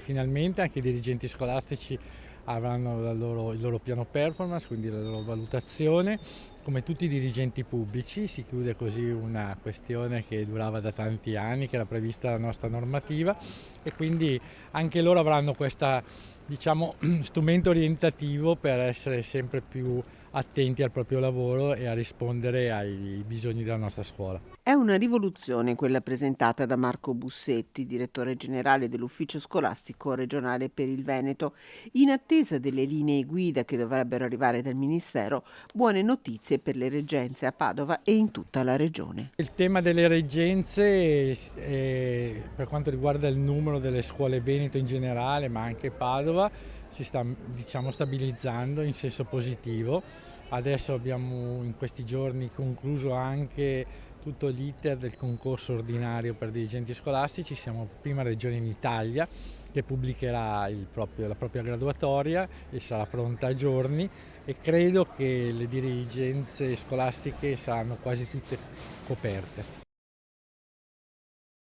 finalmente anche i dirigenti scolastici avranno il loro piano performance, quindi la loro valutazione. Come tutti i dirigenti pubblici si chiude così una questione che durava da tanti anni, che era prevista dalla nostra normativa, e quindi anche loro avranno questo, diciamo, strumento orientativo per essere sempre più attenti al proprio lavoro e a rispondere ai bisogni della nostra scuola. È una rivoluzione quella presentata da Marco Bussetti, direttore generale dell'Ufficio Scolastico Regionale per il Veneto. In attesa delle linee guida che dovrebbero arrivare dal Ministero, buone notizie per le reggenze a Padova e in tutta la regione. Il tema delle reggenze, per quanto riguarda il numero delle scuole Veneto in generale, ma anche Padova, si sta, diciamo, stabilizzando in senso positivo. Adesso abbiamo in questi giorni concluso anche tutto l'iter del concorso ordinario per dirigenti scolastici. Siamo prima regione in Italia che pubblicherà la propria graduatoria e sarà pronta a giorni, e credo che le dirigenze scolastiche saranno quasi tutte coperte.